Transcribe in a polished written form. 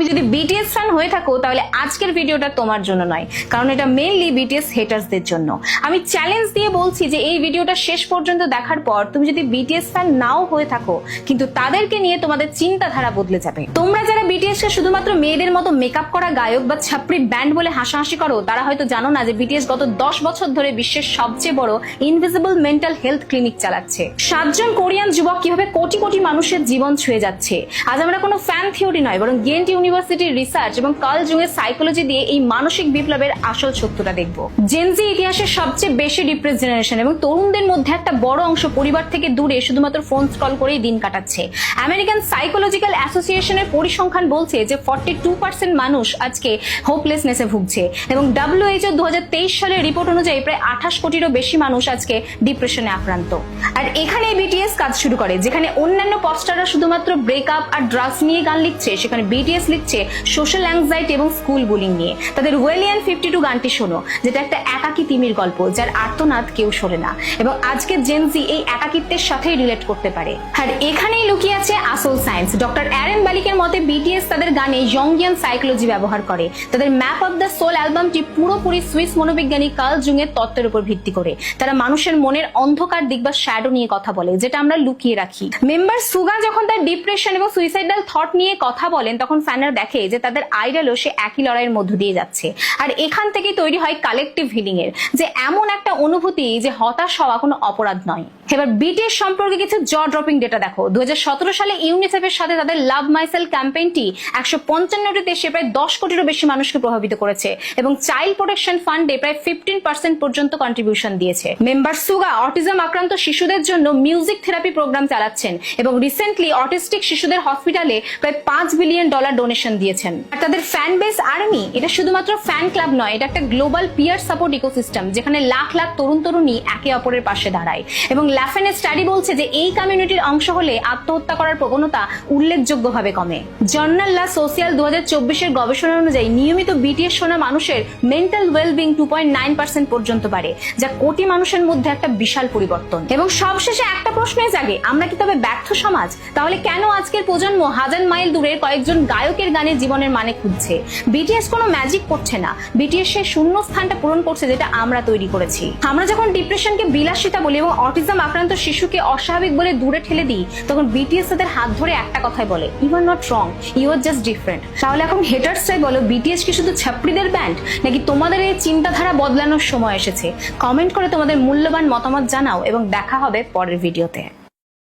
যদি BTS fan হয়ে থাকো তাহলে আজকের ভিডিওটা তোমার জন্য নয়, কারণ এটা মেইনলি বিটিএস হেটার্সদের জন্য। আমি চ্যালেঞ্জ দিয়ে বলছি যে এই ভিডিওটা শেষ পর্যন্ত দেখার পর তুমি যদি বিটিএস ফ্যান নাও হয়ে থাকো, কিন্তু তাদেরকে নিয়ে তোমাদের চিন্তাধারা বদলে যাবে। তোমরা যারা বিটিএস কে শুধুমাত্র মেয়েদের মতো মেকআপ করা গায়ক বা ছাপড়ি ব্যান্ড বলে হাসাহাসি করো, তারা হয়তো জানো না যে বিটিএস গত 10 বছর ধরে বিশ্বের সবচেয়ে বড় ইনভিজিবল মেন্টাল হেলথ ক্লিনিক চালাচ্ছে। 7 জন কোরিয়ান যুবক কিভাবে কোটি কোটি মানুষের জীবন ছুঁয়ে যাচ্ছে। আজ আমরা কোনো ফ্যান থিওরি নয়, বরং গেন্ট ইউনিভার্সিটির রিসার্চ এবং কার্ল জুংয়ের সাইকোলজি দিয়ে এই মানসিক বিপ্লবের আসল সত্যটা দেখব। জেনজি ইতিহাসের সবচেয়ে বেশি ডিপ্রেস জেনারেশন এবং তরুণদের মধ্যে একটা বড় অংশ পরিবার থেকে দূরে শুধুমাত্র ফোন স্ক্রল করেই দিন কাটাচ্ছে। আমেরিকান সাইকোলজিক্যাল অ্যাসোসিয়েশনের পরিসংখ্যান বলছে যে 42% মানুষ আজকে হোপলেসনেসে ভুগছে এবং WHO 2023 সালের রিপোর্ট অনুযায়ী প্রায় 28 কোটিরও বেশি মানুষ আজকে ডিপ্রেশনে আক্রান্ত। আর এখানে বিটিএস কাজ শুরু করে। যেখানে অন্যান্য পপস্টাররা শুধুমাত্র ব্রেকআপ আর ড্রাগস নিয়ে গান লিখছে, সেখানে বিটিএস লিখছে সোশ্যাল অ্যাংজাইটি এবং স্কুল বুলিং নিয়ে। তাদের ওয়েলিয়ান 52 গানটি শোনো, যেটা একটা একাকী তিমির গল্প যার আর্তনাদ কেউ শোনে না, এবং আজকে জেনজি এই একাকিত্বের সাথেই রিলেট করতে পারে। আর এখানেই লুকিয়ে আছে আসল সায়েন্স। ডক্টর অ্যারেন বালিকের মতে বিটিএস তাদের গানে ইয়ংগিয়ান সাইকোলজি ব্যবহার করে। তাদের ম্যাপ অফ দ্য সোল অ্যালবামটি পুরোপুরি সুইস মনোবিজ্ঞানী কার্ল জুংয়ের তত্ত্বের উপর ভিত্তি করে। তারা মানুষের মনের অন্ধকার দিক বা শ্যাডো নিয়ে কথা বলে, যেটা আমরা লুকিয়ে রাখি। মেম্বার সুগা যখন তার ডিপ্রেশন এবং সুইসাইডাল থট নিয়ে কথা বলেন, তখন ফ্যানরা দেখে যে তাদের আইডলও সে একই লড়াইয়ের মধ্য দিয়ে যাচ্ছে। আর এখান থেকেই তৈরি হয় কালেকটিভ হিলিং এর, যে এমন একটা অনুভূতি যে হতাশ হওয়া কোনো অপরাধ নয়। এবার বিটিএস সম্পর্কে কিছু জ ড্রপিং ডেটা দেখো। 2017 সালে ইউনিসেফের সাথে তাদের লাভ মাইসেলফ ক্যাম্পেইনটি 155টি দেশে প্রায় 10 কোটিরও বেশি মানুষকে প্রভাবিত করেছে এবং চাইল্ড প্রোটেকশন ফান্ডে প্রায় 15% পর্যন্ত কন্ট্রিবিউশন দিয়েছে। মেম্বার সুগা অটিজম আক্রান্ত শিশুদের জন্য মিউজিক থেরাপি প্রোগ্রাম চালাচ্ছেন এবং রিসেন্টলি অটিস্টিক শিশুদের হসপিটালে প্রায় $5 বিলিয়ন ডোনেশন দিয়েছেন। আর তাদের ফ্যান বেস আর্মি, এটা শুধুমাত্র ফ্যান ক্লাব নয়, এটা একটা গ্লোবাল পিয়ার সাপোর্ট ইকোসিস্টেম, যেখানে লাখ লাখ তরুণ তরুণী একে অপরের পাশে দাঁড়ায়। এবং ল্যাফেনের স্টাডি বলছে যে এই কমিউনিটির অংশ হলে আত্মহত্যা করার প্রবণতা উল্লেখযোগ্যভাবে কমে। জার্নাল লা সোশিয়াল 2024 গবেষণা অনুযায়ী নিয়মিত বিটিএস শোনা মানুষের মেন্টাল ওয়েলবিং 2.9% পর্যন্ত বাড়ে, যা কোটি মানুষের মধ্যে একটা বিশাল পরিবর্তন। এবং সবশেষে একটা প্রশ্নই জাগে, আমরা কি তবে ব্যর্থ সমাজ? তাহলে কেন আজকের প্রজন্ম হাজার মাইল দূরের কয়েকজন গায়কের গানে জীবনের মানে খুঁজছে? বিটিএস কোনো ম্যাজিক করছে না, বিটিএস সেই শূন্য স্থানটা পূরণ করছে যেটা আমরা তৈরি করেছি। আমরা যখন ডিপ্রেশনকে বিলাসিতা বলি এবং অটিজম আক্রান্ত শিশুকে অস্বাভাবিক বলে দূরে ঠেলে দিই, তখন বিটিএস তাদের হাত ধরে একটা কথাই বলে, you are not wrong, you are just different. তাহলে এখন হেটার্সরাই বলো, বিটিএস কি শুধু ছাপড়িদের ব্যান্ড, নাকি তোমাদের এই চিন্তাধারা বদলানোর সময় এসেছে? কমেন্ট করে তোমাদের মূল্যবান মতামত জানাও এবং দেখা হবে পরের ভিডিওতে।